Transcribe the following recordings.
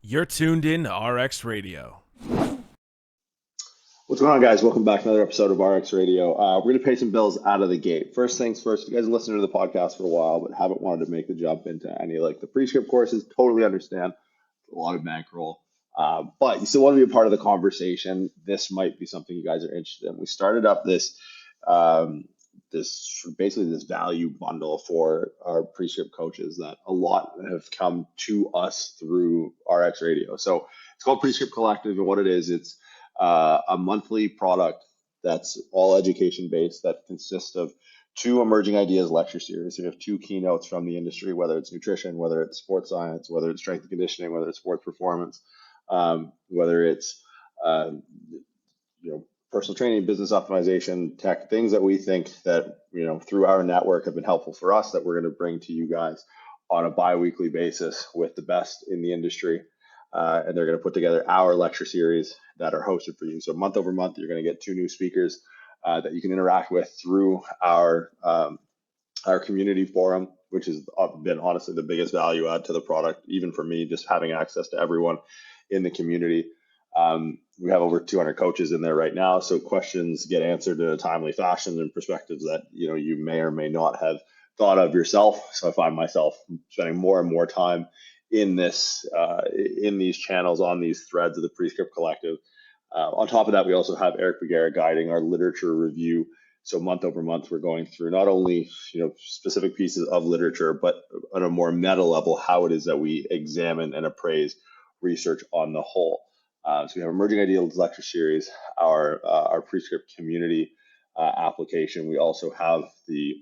You're tuned in to RX Radio. What's going on, guys? Welcome back to another episode of RX Radio. We're going to pay some bills out of the gate. First things first, if you guys have listened to the podcast for a while but haven't wanted to make the jump into any like the Prescript courses, totally understand. A lot of bankroll. But you still want to be a part of the conversation. This might be something you guys are interested in. We started up this basically this value bundle for our Prescript coaches that a lot have come to us through RX Radio. So it's called Prescript Collective, and what it is, it's a monthly product that's all education based that consists of 2 emerging ideas lecture series. We have 2 keynotes from the industry, whether it's nutrition, whether it's sports science, whether it's strength and conditioning, whether it's sports performance, whether it's personal training, business optimization, tech, things that we think that through our network have been helpful for us that we're going to bring to you guys on a bi-weekly basis with the best in the industry. And they're going to put together our lecture series that are hosted for you. So month over month, you're going to get 2 new speakers that you can interact with through our community forum, which has been honestly the biggest value add to the product, even for me, just having access to everyone in the community. We have over 200 coaches in there right now, so questions get answered in a timely fashion and perspectives that you may or may not have thought of yourself. So I find myself spending more and more time in these channels, on these threads of the Prescript Collective. On top of that, we also have Eric Bagara guiding our literature review. So month over month, we're going through not only specific pieces of literature, but on a more meta level, how it is that we examine and appraise research on the whole. So we have Emerging Ideas lecture series, our Prescript community application. We also have the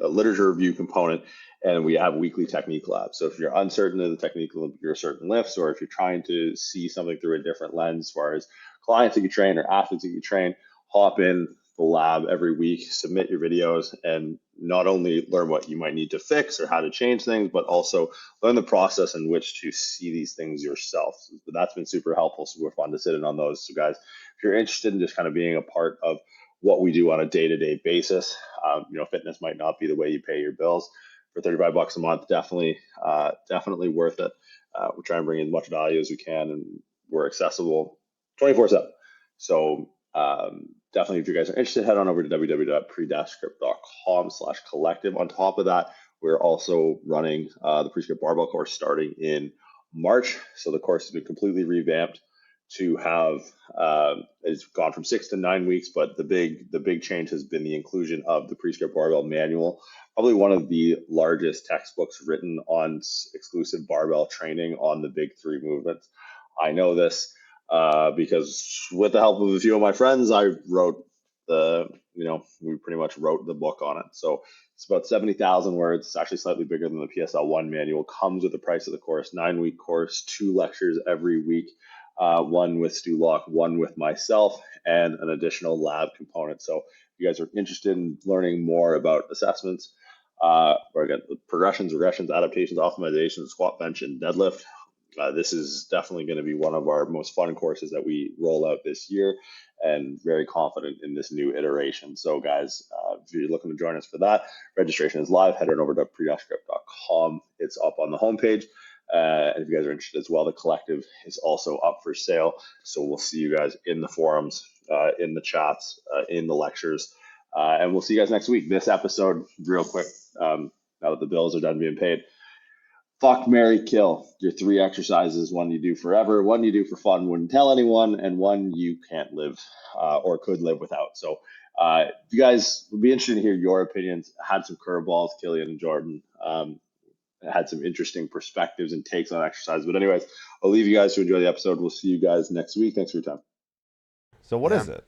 literature review component, and we have weekly technique labs. So if you're uncertain of the technique of your certain lifts, or if you're trying to see something through a different lens as far as clients that you train or athletes that you train, hop in the lab every week, submit your videos, and not only learn what you might need to fix or how to change things, but also learn the process in which to see these things yourself. But that's been super helpful, super fun to sit in on those. So guys, if you're interested in just kind of being a part of what we do on a day-to-day basis, fitness might not be the way you pay your bills. For $35 a month, definitely worth it. We're trying to bring in as much value as we can, and we're accessible 24/7. So definitely, if you guys are interested, head on over to www.prescript.com/collective. On top of that, we're also running the Prescript Barbell course starting in March. So the course has been completely revamped to have it's gone from 6 to 9 weeks, but the big change has been the inclusion of the Prescript Barbell Manual, probably one of the largest textbooks written on exclusive barbell training on the big 3 movements. I know this because with the help of a few of my friends, we pretty much wrote the book on it. So it's about 70,000 words. It's actually slightly bigger than the PSL1 manual. Comes with the price of the course, 9-week course, 2 lectures every week. One with Stu Locke, one with myself, and an additional lab component. So if you guys are interested in learning more about assessments, or again, progressions, regressions, adaptations, optimizations, squat, bench, and deadlift, this is definitely going to be one of our most fun courses that we roll out this year, and very confident in this new iteration. So guys, if you're looking to join us for that, registration is live. Head on over to prescript.com. It's up on the homepage. And if you guys are interested as well, the collective is also up for sale. So we'll see you guys in the forums, in the chats, in the lectures, and we'll see you guys next week. This episode, real quick, now that the bills are done being paid, fuck, marry, kill. Your 3 exercises: 1 you do forever, 1 you do for fun, wouldn't tell anyone, and 1 you can't live or could live without. So if you guys would be interested to hear your opinions, had some curveballs, Killian and Jordan. Had some interesting perspectives and takes on exercise. But anyways, I'll leave you guys to enjoy the episode. We'll see you guys next week. Thanks for your time. So what is it?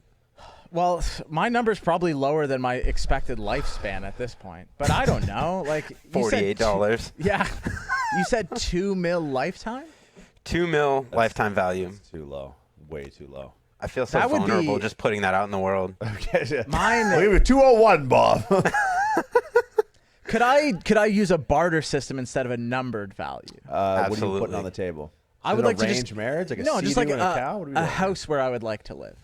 Well, my number's probably lower than my expected lifespan at this point. But I don't know. Like $48. Yeah. You said $2 million lifetime? $2 million lifetime value. That's too low. Way too low. I feel so vulnerable just putting that out in the world. Okay. Mine. I'll give you 201, Bob. Could I use a barter system instead of a numbered value? What are Absolutely. you putting on the table? I would like to arrange marriage, like a no, just like and a cow. What are we a doing? house where I would like to live.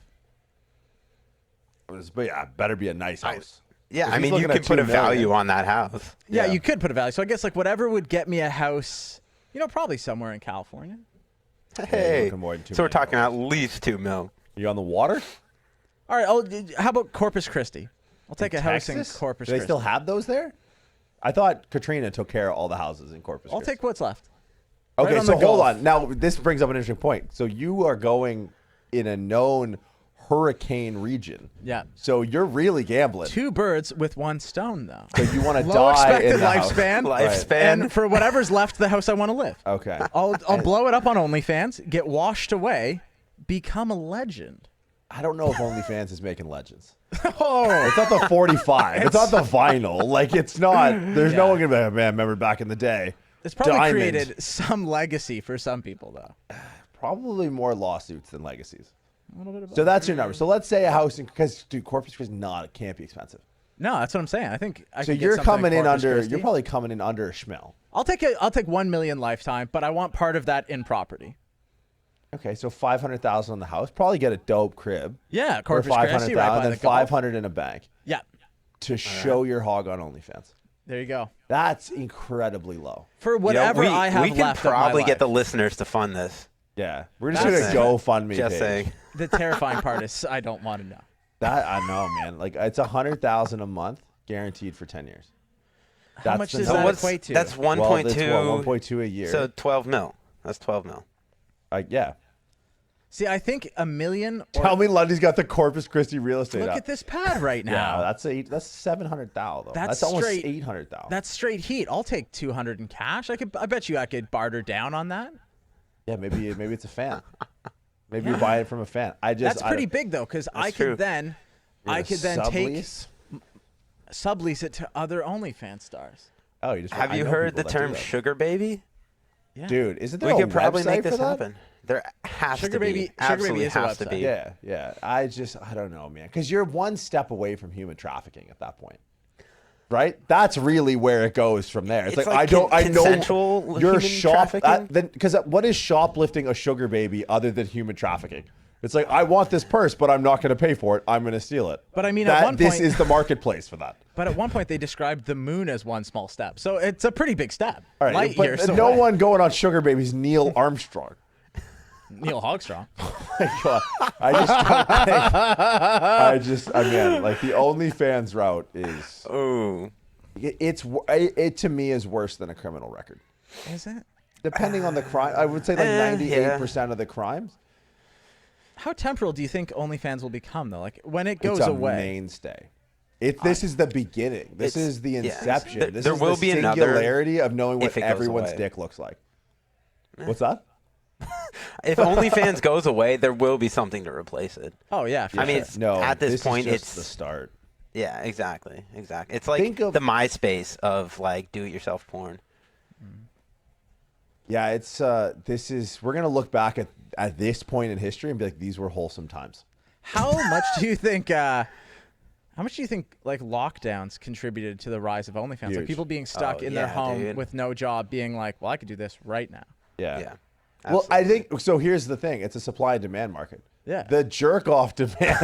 But yeah, better be a nice house. Yeah, If I he's mean, you looking could at put a $2 million. value on that house. Yeah, Yeah. you could put a value. So I guess like whatever would get me a house Probably somewhere in California. Hey, looking more than $2 so we're million. talking at least $2 million. You on the water? All right. How about Corpus Christi? I'll take a house in Texas? Corpus Do they Christi. still have those there? I thought Katrina took care of all the houses in Corpus I'll Christi. take what's left. Okay, right on so the hold Gulf. on. Now, this brings up an interesting point. So you are going in a known hurricane region. Yeah. So you're really gambling. 2 birds with 1 stone, though. So you want to Low die expected in the house. lifespan. Lifespan. And for whatever's left, the house I want to live. Okay. I'll blow it up on OnlyFans, get washed away, become a legend. I don't know if OnlyFans is making legends. Oh, It's not the 45. It's not the vinyl. Like, it's not. There's no one going to be like, man, remember back in the day. it's probably Diamond. created some legacy for some people, though. Probably more lawsuits than legacies. A little bit of So both. that's your number. So let's say a house in, because, dude, Corpus Christi can't be expensive. No, that's what I'm saying. I think I So could get you're something coming in Corpus under, Christi. you're probably coming in under a schmel. I'll take 1 million lifetime, but I want part of that in property. Okay, so 500,000 on the house. Probably get a dope crib. Yeah, Or Corpus 500,000, Christi, right by then the Gulf. 500 in a bank Yeah, to show your hog on OnlyFans. there you go. That's incredibly low. For whatever I have we can left probably of my get the life. listeners to fund this. Yeah, we're just That's- gonna GoFundMe Just page. saying. The terrifying part is I don't want to know. That I know, man. Like it's 100,000 a month, guaranteed for 10 years. How much does So that what's equate to? that's Well, 1.2. that's what, 1.2 a year. So 12 mil. That's 12 mil. Yeah. See, I think a million. Or, Tell me, Lundy's got the Corpus Christi real estate. look up. at this pad right Yeah, now. that's 700,000 though. That's almost straight- 800,000. That's straight heat. I'll take 200 in cash. I bet you I could barter down on that. Yeah, maybe it's a fan. Maybe you buy it from a fan. That's pretty big though, because I true. could then take sublease? sublease it to other OnlyFans stars. Oh, you just Have I you know heard the people that do term that. sugar baby? Yeah. Dude, isn't there We a could probably website make for this that? happen. There has Sugar to be. Baby- Sugar Absolutely Baby is a has to website. be. Yeah. I don't know, man. Because you're one step away from human trafficking at that point. Right? That's really where it goes from there. It's It's like, like I know consensual you're human trafficking? because what is shoplifting a sugar baby other than human trafficking? It's like, I want this purse, but I'm not going to pay for it. I'm going to steal it. But I mean, at one this point- is the marketplace for that. But at one point, they described the moon as one small step. So it's a pretty big step. All right, Light but years no away. one going on sugar babies. Neil Armstrong. Neil Hogstrong. My God. I mean, like the OnlyFans route is, Ooh. it to me is worse than a criminal record. Is it? Depending on the crime, I would say like 98% of the crimes. How temporal do you think OnlyFans will become, though? Like, when it goes It's a away. mainstay. This is the beginning. This is the yeah. inception. This There is will the be another singularity of knowing what if it goes everyone's away. dick looks like. What's that? If OnlyFans goes away, there will be something to replace it. Oh, yeah. For I mean, sure. it's, No, at this point, is just it's the start. Yeah, exactly. It's like Think of- the MySpace of like do-it-yourself porn. Yeah, it's we're gonna look back at this point in history and be like, these were wholesome times. How much do you think? How much do you think like lockdowns contributed to the rise of OnlyFans? Like Huge. people being stuck in their yeah, home dude. with no job, being like, "Well, I could do this right now." Yeah. Well, I absolutely. think so. Here's the thing: it's a supply and demand market. Yeah. The jerk off demand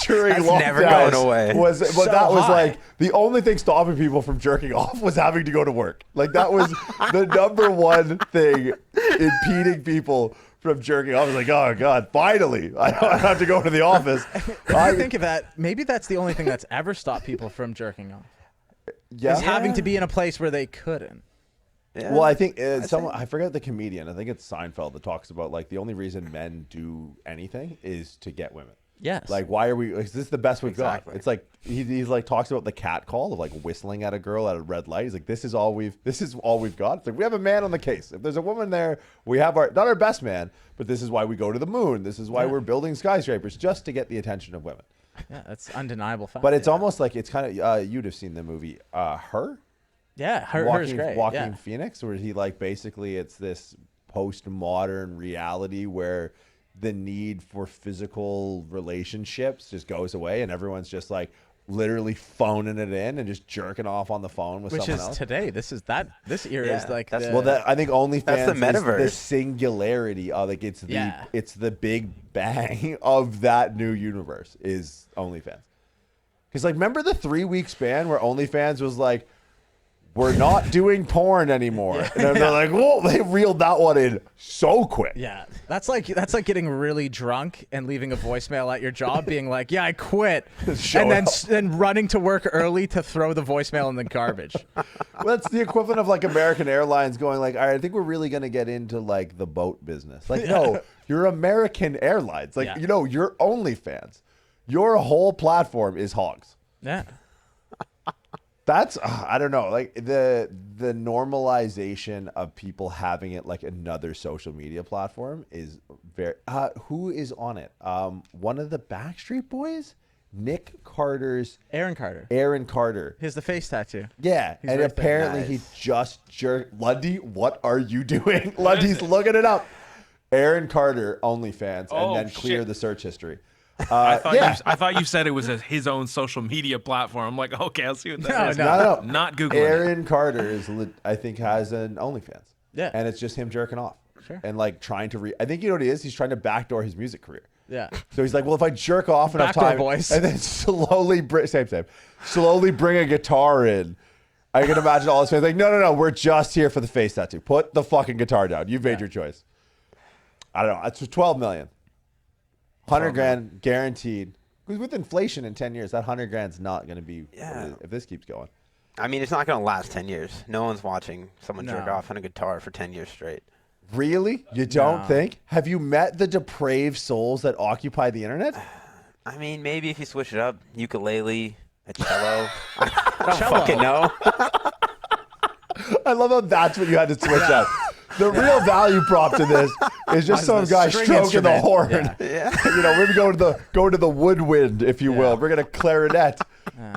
during That's lockdowns never going away. was, but So that was high. like the only thing stopping people from jerking off was having to go to work. Like that was the number one thing impeding people from jerking off. I was like, oh God, finally, I don't have to go to the office. I think of that. Maybe that's the only thing that's ever stopped people from jerking off. Yeah. Is having to be in a place where they couldn't. Yeah. Well, I think I forget the comedian. I think it's Seinfeld that talks about like the only reason men do anything is to get women. Yes. Like, why are we? Like, this is the best we've Exactly. got. It's like he's like talks about the cat call of like whistling at a girl at a red light. He's like, this is all we've got. It's like we have a man on the case. If there's a woman there, we have not our best man, but this is why we go to the moon. This is why we're building skyscrapers just to get the attention of women. Yeah, that's undeniable fact. But it's almost like it's kind of you'd have seen the movie Her. yeah, hers Walking, great. Walking yeah. Phoenix, where he like basically it's this postmodern reality where the need for physical relationships just goes away and everyone's just like literally phoning it in and just jerking off on the phone with Which someone is else. today. This era Yeah, is like that's- the, Well, that I think OnlyFans That's the is the metaverse. singularity of like it's the Yeah. it's the big bang of that new universe is OnlyFans. Because like remember the 3-week span where OnlyFans was like, we're not doing porn anymore. And they're like, whoa, they reeled that one in so quick. Yeah, that's like getting really drunk and leaving a voicemail at your job, being like, "Yeah, I quit," and then running to work early to throw the voicemail in the garbage. Well, that's the equivalent of like American Airlines going like, all right, I think we're really gonna get into like the boat business. Like, no, you're American Airlines. Like, you're OnlyFans. Your whole platform is hogs. Yeah. That's I don't know, like the normalization of people having it like another social media platform is very. Who is on it? One of the Backstreet Boys, Aaron Carter. He has the face tattoo. Yeah, He's and very apparently nice. he just jerked. Lundy, what are you doing? Lundy's looking it up. Aaron Carter OnlyFans, Oh, and then clear shit. the search history. I thought you said it was his own social media platform. I'm like, okay, I'll see what that is. No. Not Googling. Aaron Carter I think has an OnlyFans. Yeah. And it's just him jerking off. Sure. And like trying to I think you know what he is? He's trying to backdoor his music career. Yeah. So he's like, well, if I jerk off enough Backdoor time boys. and then slowly bring a guitar in, I can imagine all his fans like, no, we're just here for the face tattoo. Put the fucking guitar down. You've made your choice. I don't know. It's 12 million. 100 grand guaranteed. Because with inflation in 10 years, that 100 grand's not going to be if this keeps going. I mean, it's not going to last 10 years. No one's watching someone jerk No. off on a guitar for 10 years straight. Really? You don't think? Have you met the depraved souls that occupy the internet? I mean, maybe if you switch it up, ukulele, a cello. I don't fucking know. I love how that's what you had to switch up. The real value prop to this is just some guy string stroking the instrument. horn. Yeah. You know, we're going to the woodwind, if you will. We're gonna clarinet.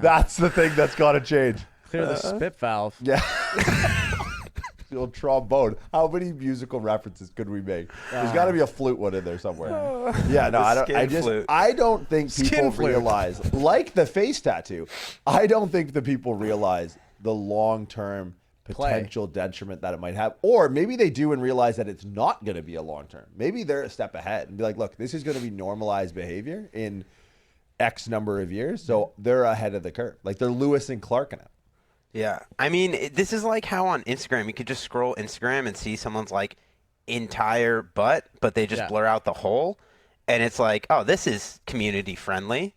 That's the thing that's got to change. Clear the spit valve. Yeah. The old trombone. How many musical references could we make? There's got to be a flute one in there somewhere. Yeah, no, I don't think people realize, like the face tattoo, I don't think the people realize the long-term potential detriment that it might have. Or maybe they do and realize that it's not going to be a long-term. Maybe they're a step ahead and be like, look, this is going to be normalized behavior in X number of years. So they're ahead of the curve. Like they're Lewis and Clark in it. Yeah. I mean, this is like how on Instagram, you could just scroll Instagram and see someone's like entire butt, but they just blur out the hole. And it's like, oh, this is community friendly,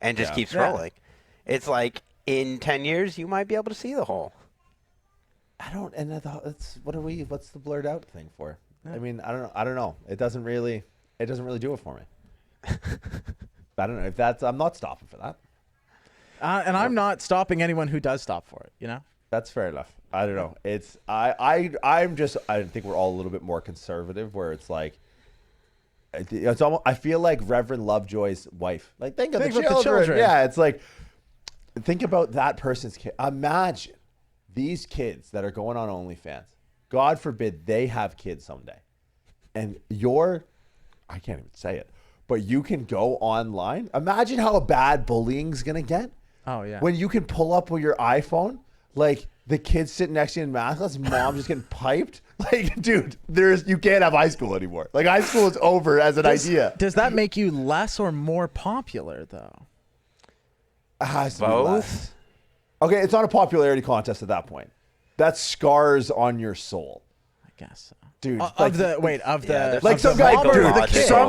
and just keep scrolling. It's like in 10 years, you might be able to see the hole. I don't, and what's the blurred out thing for? I mean, I don't know. It doesn't really do it for me. I don't know if I'm not stopping for that. And I'm not stopping anyone who does stop for it, you know? That's fair enough. I don't know. It's, I think we're all a little bit more conservative where it's like, it's almost, I feel like Reverend Lovejoy's wife. Like, think of the children. Yeah, it's like, think about that person's kid. Imagine these kids that are going on OnlyFans. God forbid they have kids someday. And I can't even say it, but you can go online. Imagine how bad bullying's going to get. Oh, yeah. When you can pull up with your iPhone, like the kids sitting next to you in math class, mom just getting piped. Like, dude, you can't have high school anymore. Like, high school is over as an idea. Does that make you less or more popular, though? Both? Okay, it's not a popularity contest at that point. That's scars on your soul. I guess so. Dude, some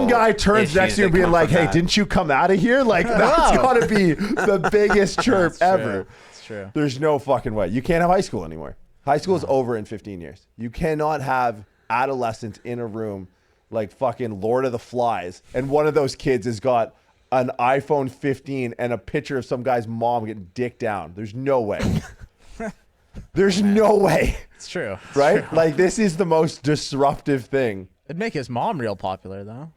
guy turns next to you and being like, "Hey, didn't you come out of here?" Like that's got to be the biggest chirp ever. It's true. There's no fucking way. You can't have high school anymore. High school is over in 15 years. You cannot have adolescents in a room like fucking Lord of the Flies, and one of those kids has got an iPhone 15 and a picture of some guy's mom getting dicked down. There's no way. There's no way. It's true. Right? Like, this is the most disruptive thing. It'd make his mom real popular, though.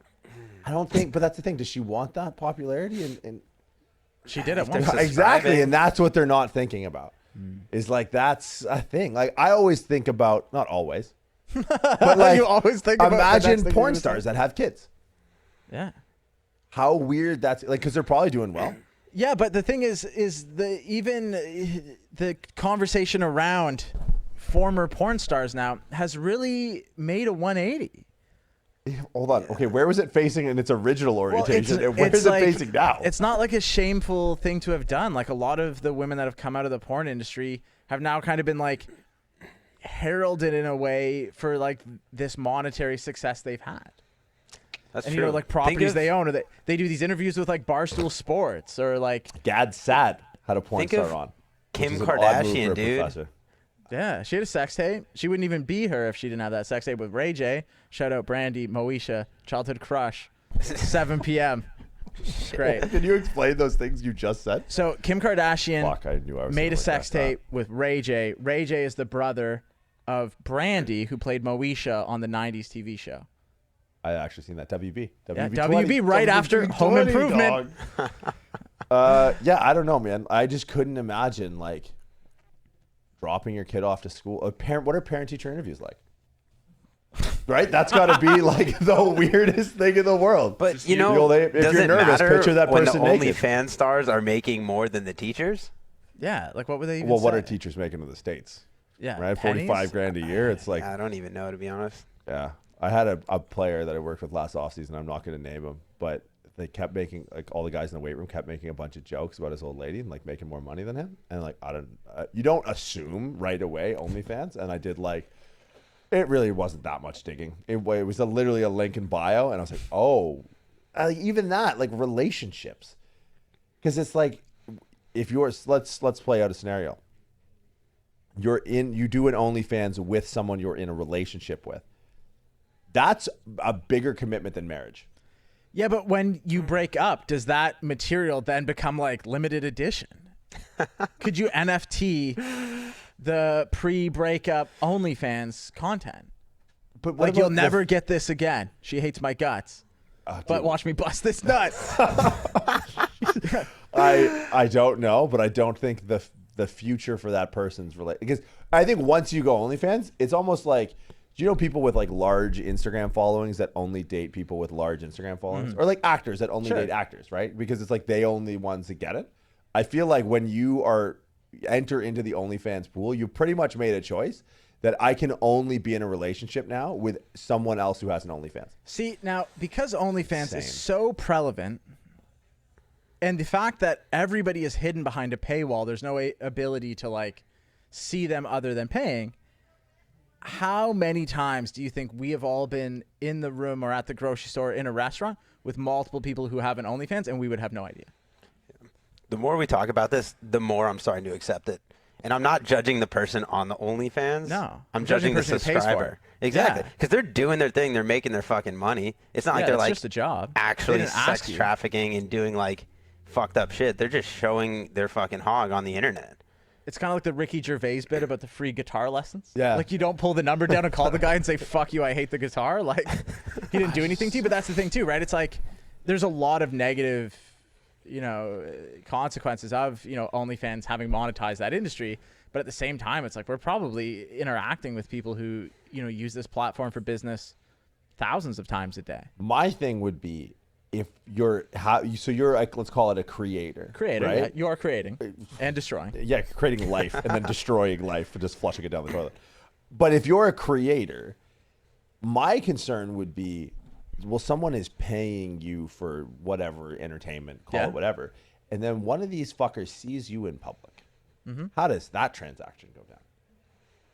I don't think, but that's the thing. Does she want that popularity? And she did it once. Exactly. And that's what they're not thinking about. Is like, that's a thing. Like, I always think about, not always, but like, you always think about imagine porn stars that have kids. Yeah. How weird that's, like, because they're probably doing well. Yeah, but the thing is the conversation around former porn stars now has really made a 180. Hold on. Okay, where was it facing in its original orientation? Well, and where is it facing now? It's not like a shameful thing to have done. Like a lot of the women that have come out of the porn industry have now kind of been like heralded in a way for like this monetary success they've had. That's and true. you know, like properties they own, or they do these interviews with like Barstool Sports, or like Gad Sad had a porn star on. Kim which is an odd move for Kardashian, a dude. professor. yeah, she had a sex tape. She wouldn't even be her if she didn't have that sex tape with Ray J. Shout out Brandy, Moesha, childhood crush, 7 p.m. Great. Can you explain those things you just said? So Kim Kardashian Fuck, I knew I was made a gonna sex guess that. tape with Ray J. Ray J is the brother of Brandy, who played Moesha on the 90s TV show. I actually seen that. WB. Yeah, WB WB right after Home Improvement. Yeah, I don't know, man. I just couldn't imagine like dropping your kid off to school. What are parent-teacher interviews like? Right? That's got to be like the weirdest thing in the world. But you know, if does you're it nervous, matter picture that when the person naked. OnlyFans stars are making more than the teachers? Yeah, like what would they even Well, what say? are teachers making in the States? Yeah, Right? pennies? 45 grand a year. It's like, I don't even know, to be honest. yeah. I had a player that I worked with last offseason. I'm not going to name him, but they kept making, like, all the guys in the weight room kept making a bunch of jokes about his old lady and like making more money than him. And like, you don't assume right away OnlyFans. And I did like, it really wasn't that much digging. It was literally a link in bio. And I was like, oh, even that, like relationships. Because it's like, if you're, let's play out a scenario. You do an OnlyFans with someone you're in a relationship with. That's a bigger commitment than marriage. Yeah, but when you break up, does that material then become like limited edition? Could you NFT the pre-breakup OnlyFans content? But Like, you'll never get this again. She hates my guts. But watch me bust this nut. I don't know, but I don't think the future for that person's because I think once you go OnlyFans, it's almost like, do you know people with like large Instagram followings that only date people with large Instagram followings, or like actors that only date actors, right? Because it's like they only ones that get it. I feel like when you enter into the OnlyFans pool, you pretty much made a choice that I can only be in a relationship now with someone else who has an OnlyFans. See, now, because OnlyFans is so prevalent, and the fact that everybody is hidden behind a paywall, there's no ability to like see them other than paying. How many times do you think we have all been in the room or at the grocery store or in a restaurant with multiple people who have an OnlyFans and we would have no idea? The more we talk about this, the more I'm starting to accept it. And I'm not judging the person on the OnlyFans. No. I'm judging the person who pays for subscriber. it. Exactly. Yeah. Because they're doing their thing. They're making their fucking money. It's not like they're it's like just a job. They actually didn't ask sex you. trafficking and doing like fucked up shit. They're just showing their fucking hog on the internet. It's kind of like the Ricky Gervais bit about the free guitar lessons. Yeah. Like, you don't pull the number down and call the guy and say, fuck you, I hate the guitar. Like, he didn't do anything to you. But that's the thing, too, right? It's like there's a lot of negative, consequences of, OnlyFans having monetized that industry. But at the same time, it's like we're probably interacting with people who, use this platform for business thousands of times a day. My thing would be, if you're like, let's call it a creator, Right? right? You are creating and destroying. Yeah, creating life and then destroying life and just flushing it down the toilet. But if you're a creator, my concern would be, well, someone is paying you for whatever entertainment, call it whatever, and then one of these fuckers sees you in public. Mm-hmm. How does that transaction go down?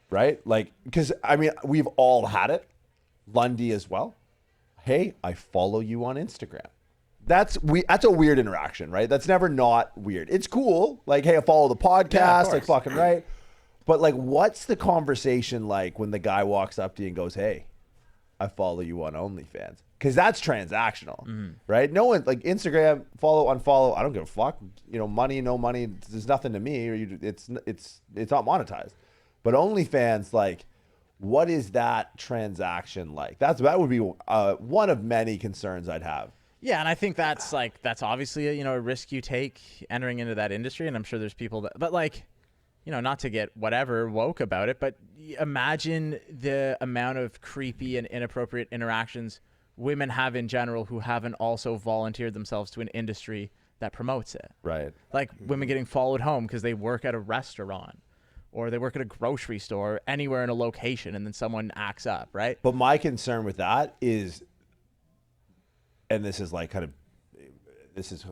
Right? Like, because I mean, we've all had it. Lundy as well. Hey, I follow you on Instagram. That's a weird interaction, right? That's never not weird. It's cool. Like, hey, I follow the podcast, like fucking right. But like, what's the conversation like when the guy walks up to you and goes, hey, I follow you on OnlyFans? Because that's transactional, right? No one, like Instagram, follow, unfollow, I don't give a fuck. Money, no money, there's nothing to me. It's not monetized. But OnlyFans, like, what is that transaction like? That would be one of many concerns I'd have. Yeah, and I think that's obviously a risk you take entering into that industry, and I'm sure there's people that, but like, not to get whatever woke about it, but imagine the amount of creepy and inappropriate interactions women have in general who haven't also volunteered themselves to an industry that promotes it. Right. Like women getting followed home because they work at a restaurant or they work at a grocery store, anywhere in a location, and then someone acts up, right? But my concern with that is and this is like this is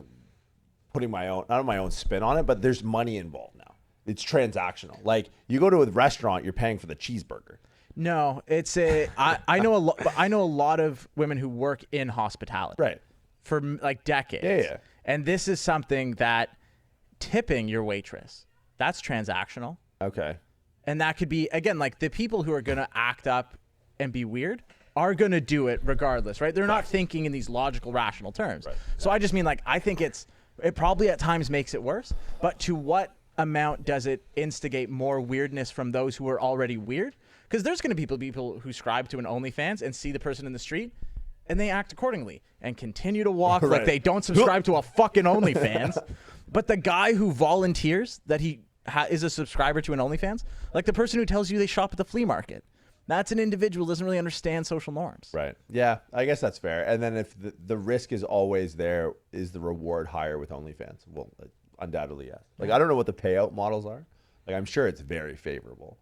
putting not my own spin on it, but there's money involved now. It's transactional. Like you go to a restaurant, you're paying for the cheeseburger. No, it's I know a lot of women who work in hospitality. Right. For like decades. Yeah. And this is something that tipping your waitress, that's transactional. Okay. And that could be, again, like the people who are going to act up and be weird are going to do it regardless, right? They're not thinking in these logical, rational terms. Right. So I just mean, like, I think it probably at times makes it worse, but to what amount does it instigate more weirdness from those who are already weird? Because there's going to be people who subscribe to an OnlyFans and see the person in the street and they act accordingly and continue to walk like they don't subscribe to a fucking OnlyFans. But the guy who volunteers that he is a subscriber to an OnlyFans, like the person who tells you they shop at the flea market, that's an individual who doesn't really understand social norms. Right. Yeah, I guess that's fair. And then if the risk is always there, is the reward higher with OnlyFans? Well, undoubtedly, yes. Like, I don't know what the payout models are. Like, I'm sure it's very favorable,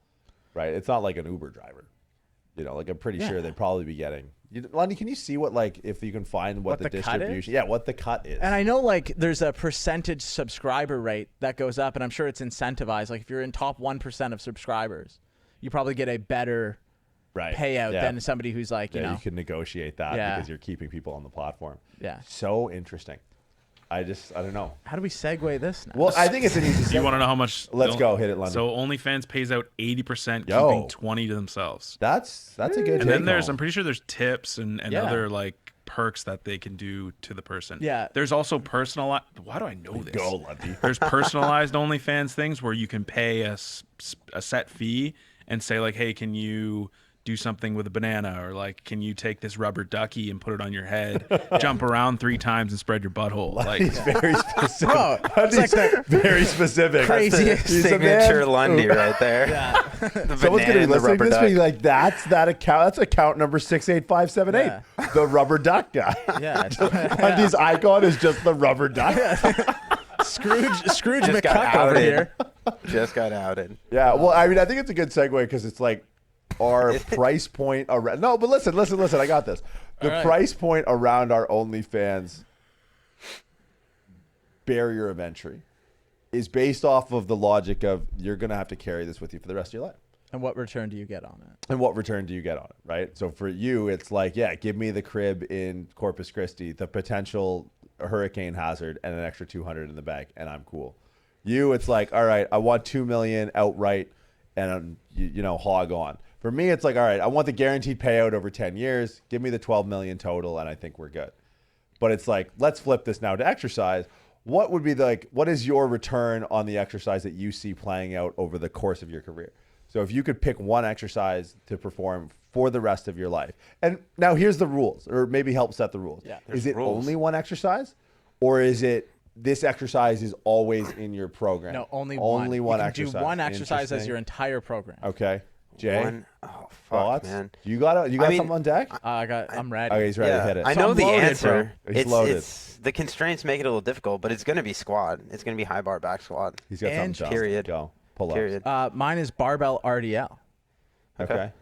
right? It's not like an Uber driver. You know, like I'm pretty sure they'd probably be getting. Lundy, can you see what, like, if you can find what the distribution? Yeah, what the cut is. And I know, like, there's a percentage subscriber rate that goes up, and I'm sure it's incentivized. Like, if you're in top 1% of subscribers, you probably get a better payout than somebody who's like, you know. You can negotiate that because you're keeping people on the platform. Yeah. So interesting. I don't know. How do we segue this now? Well, I think it's an easy segue. You want to know how much? Let's go. Hit it, Lundy. So OnlyFans pays out 80%, keeping 20 to themselves. That's a good. And then I'm pretty sure there's tips and other like perks that they can do to the person. Yeah. There's also personalized. Why do I know this? Go, Lundy. There's personalized OnlyFans things where you can pay a set fee and say like, hey, can you do something with a banana, or like, can you take this rubber ducky and put it on your head, jump around 3 times and spread your butthole? Like, he's very specific. Bro, it's like the very specific. craziest signature Lundy right there. Yeah. Someone's gonna be listening to this being like, that's account. That's account number 68578. Yeah. The rubber duck guy. Yeah. Lundy's icon is just the rubber duck. Scrooge Just got McCuck over outed. here. Just got outed. Yeah. Well, I mean, I think it's a good segue because it's like our price point around. No, but listen. I got this. The price point around our OnlyFans barrier of entry is based off of the logic of you're going to have to carry this with you for the rest of your life. And what return do you get on it? And what return do you get on it, right? So for you, it's like, yeah, give me the crib in Corpus Christi, the potential hurricane hazard, and an extra 200 in the bank, and I'm cool. You, it's like, all right, I want $2 million outright, and you know, hog on. For me, it's like, all right, I want the guaranteed payout over 10 years. Give me the 12 million total, and I think we're good. But it's like, let's flip this now to exercise. What would be what is your return on the exercise that you see playing out over the course of your career? So if you could pick one exercise to perform for the rest of your life, and now here's the rules, or maybe help set the rules. Yeah, is it rules. only one exercise, or is it this exercise is always in your program? No, only one you can exercise. do one exercise as Interesting. your entire program. Okay, Jay. Oh fuck, Thoughts? man. You got something on deck? I'm ready. Okay, he's ready to hit it. I So know I'm the loaded, answer. bro. He's loaded. It's the constraints make it a little difficult, but it's going to be squat. It's going to be high bar back squat. He's got And something. period. Go. Pull up. Period. Mine is barbell RDL. Okay.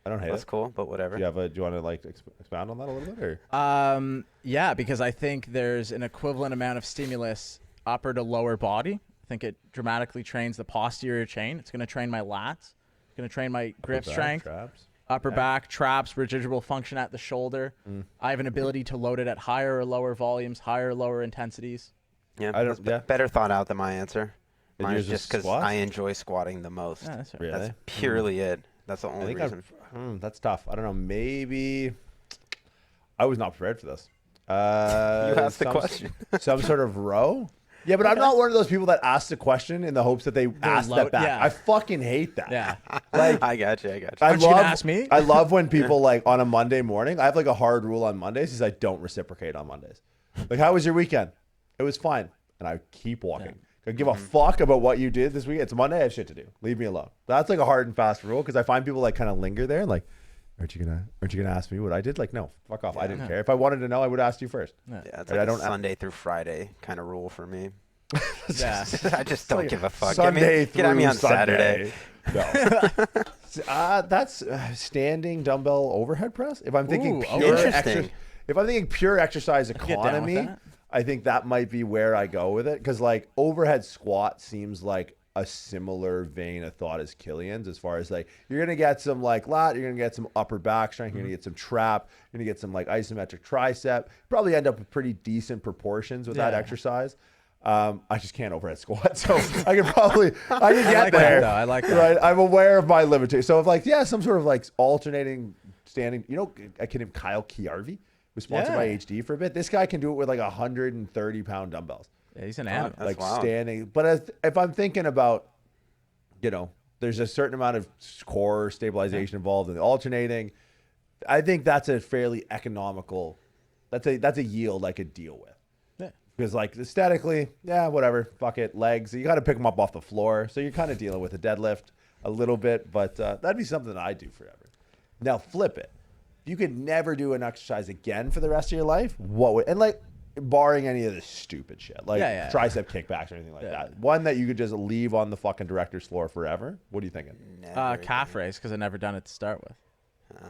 I don't hate That's it. cool, but whatever. Do you want to like expound on that a little bit, or? Yeah, because I think there's an equivalent amount of stimulus upper to lower body. I think it dramatically trains the posterior chain. It's going to train my lats. It's going to train my grip Back, strength, traps. upper back, traps, residual function at the shoulder. I have an ability to load it at higher or lower volumes, higher or lower intensities. Yeah, I don't- that's yeah. better thought out than my answer. And Mine is yours is just because squats? I enjoy squatting the most. Yeah, that's right. Really? That's purely it. That's the I only think reason. that's tough. I don't know. Maybe I was not prepared for this. You asked the some- question. Some sort of row. Yeah, but I'm not one of those people that ask the question in the hopes that they ask that back. yeah. I fucking hate that. Yeah. Like, I got you. I Aren't you love. gonna ask me? I love when people like on a Monday morning. I have like a hard rule on Mondays is I don't reciprocate on Mondays. Like, how was your weekend? It was fine, and I keep walking. I give a fuck about what you did this week. It's Monday. I have shit to do. Leave me alone. That's like a hard and fast rule because I find people like kind of linger there and like, aren't you gonna ask me what I did? Like, no, fuck off. I didn't care. If I wanted to know, I would ask you first. Yeah, it's I like don't- a Sunday through Friday kind of rule for me. Yeah. I just don't give a fuck. Sunday Get at me through on Saturday. Sunday. No. That's standing dumbbell overhead press. If I'm thinking Ooh, pure interesting. if I'm thinking pure exercise get down with economy, that. I think that might be where I go with it. Because like overhead squat seems like a similar vein of thought as Killian's, as far as like you're gonna get some like lat, you're gonna get some upper back strength, you're gonna get some trap, you're gonna get some like isometric tricep. Probably end up with pretty decent proportions with that exercise. I just can't overhead squat, so I can get there. I like that. Right, I'm aware of my limitations. So if like some sort of like alternating standing, I can name Kyle Kiarvi, was sponsored by HD for a bit. This guy can do it with like 130-pound dumbbells. Yeah, he's an animal. Like wild. standing. But if I'm thinking about, there's a certain amount of core stabilization involved in the alternating, I think that's a fairly economical, that's a yield I could deal with. Yeah. Because like aesthetically, whatever, fuck it, legs. You got to pick them up off the floor. So you're kind of dealing with a deadlift a little bit, but that'd be something that I do forever. Now flip it. If you could never do an exercise again for the rest of your life, what would, and like, barring any of this stupid shit, like tricep kickbacks or anything like that. One that you could just leave on the fucking director's floor forever. What are you thinking? Calf raise, because I've never done it to start with.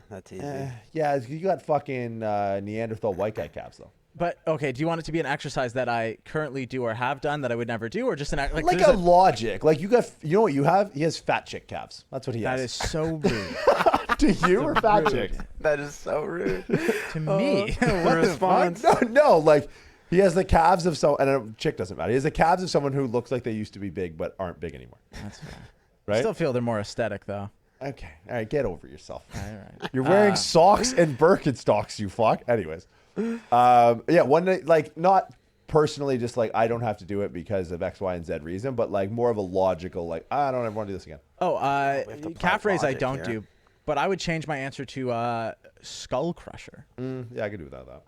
That's easy. You got fucking Neanderthal white guy calves though. But okay, do you want it to be an exercise that I currently do or have done that I would never do, or just an like a logic? Like you got, what you have? He has fat chick calves. That's what he has. That is so rude. To you or fat chick? That is so rude. To me, What response? No, like he has the calves of some, and a chick doesn't matter. He has the calves of someone who looks like they used to be big but aren't big anymore. That's fine. Right? Still feel they're more aesthetic though. Okay, all right, get over yourself. All right. You're wearing socks and Birkenstocks, you fuck. Anyways, one day, like not personally, just like I don't have to do it because of X, Y, and Z reason, but like more of a logical, like I don't ever want to do this again. Oh, have to apply calf raise I logic don't here. do, but I would change my answer to skull crusher. Yeah, I could do without that.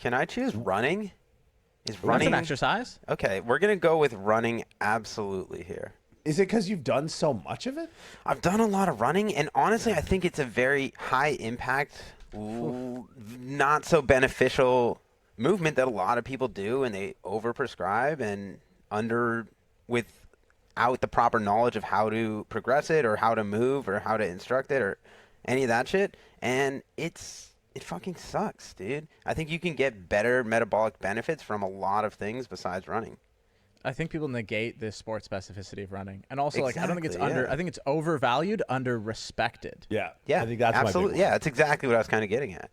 Can I choose running? Is That's running an exercise. Okay, we're gonna go with running absolutely here. Is it because you've done so much of it? I've done a lot of running, and honestly, I think it's a very high impact, not so beneficial movement that a lot of people do, and they overprescribe and without the proper knowledge of how to progress it or how to move or how to instruct it or any of that shit. And it fucking sucks, dude. I think you can get better metabolic benefits from a lot of things besides running. I think people negate the sport specificity of running, and also like I don't think it's Exactly, yeah. I think it's overvalued, underrespected. Yeah. Yeah, I think that's absolutely. my big Yeah, that's exactly what I was kind of getting at.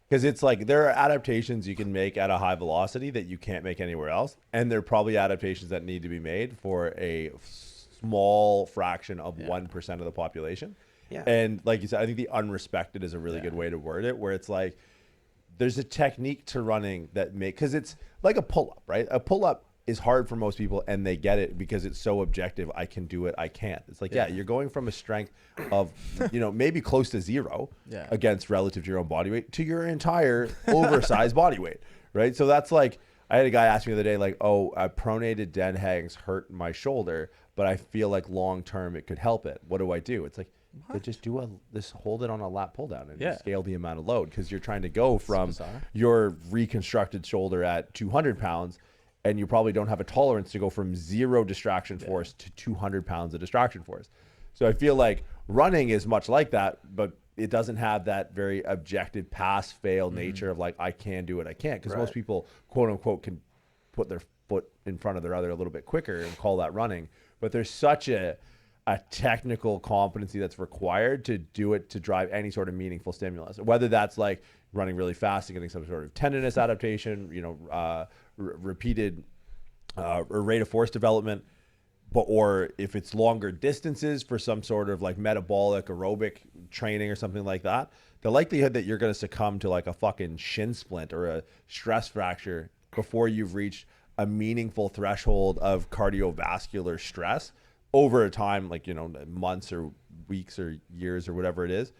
Because it's like there are adaptations you can make at a high velocity that you can't make anywhere else. And there are probably adaptations that need to be made for a small fraction of 1% of the population. Yeah. And like you said, I think the unrespected is a really good way to word it, where it's like there's a technique to running that because it's like a pull-up, right? A pull-up is hard for most people, and they get it because it's so objective. I can do it. I can't. It's like, you're going from a strength of, maybe close to zero against relative to your own body weight to your entire oversized body weight, right? So that's like, I had a guy ask me the other day, like, pronated den hangs hurt my shoulder, but I feel like long-term it could help it. What do I do? It's like, just hold it on a lat pull down and scale the amount of load, because you're trying to go from your reconstructed shoulder at 200 pounds, and you probably don't have a tolerance to go from 0 distraction force to 200 pounds of distraction force. So I feel like running is much like that, but it doesn't have that very objective pass-fail nature of like, I can do it, I can't. Because most people, quote unquote, can put their foot in front of their other a little bit quicker and call that running. But there's such a technical competency that's required to do it, to drive any sort of meaningful stimulus, whether that's like running really fast and getting some sort of tendinous adaptation, repeated or rate of force development, or if it's longer distances for some sort of like metabolic aerobic training or something like that. The likelihood that you're going to succumb to like a fucking shin splint or a stress fracture before you've reached a meaningful threshold of cardiovascular stress over a time, like, months or weeks or years or whatever it is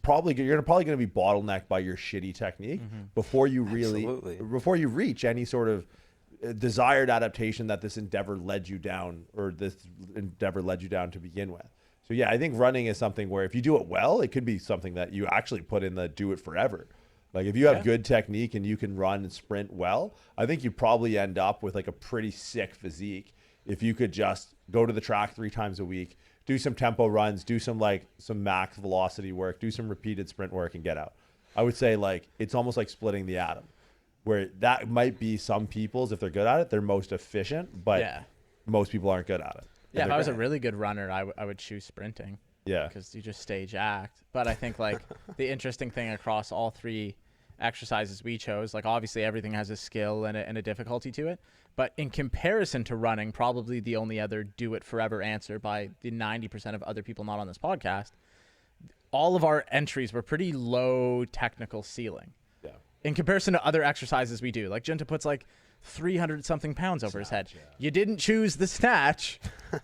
probably, you're probably going to be bottlenecked by your shitty technique before you reach any sort of desired adaptation that this endeavor led you down to begin with. So yeah, I think running is something where if you do it well, it could be something that you actually put in the do it forever. Like if you have good technique and you can run and sprint well, I think you probably end up with like a pretty sick physique if you could just go to the track 3 times a week, do some tempo runs, do some max velocity work, do some repeated sprint work, and get out. I would say like it's almost like splitting the atom, where that might be some people's, if they're good at it, they're most efficient, but most people aren't good at it. Yeah, if I was a really good runner, I would choose sprinting. Yeah. Because you just stay jacked. But I think like the interesting thing across all three exercises we chose, like obviously everything has a skill and a difficulty to it. But in comparison to running, probably the only other do it forever answer by the 90% of other people not on this podcast, all of our entries were pretty low technical ceiling. Yeah. In comparison to other exercises we do. Like Jiunta puts like 300 something pounds over his head. Yeah. You didn't choose the snatch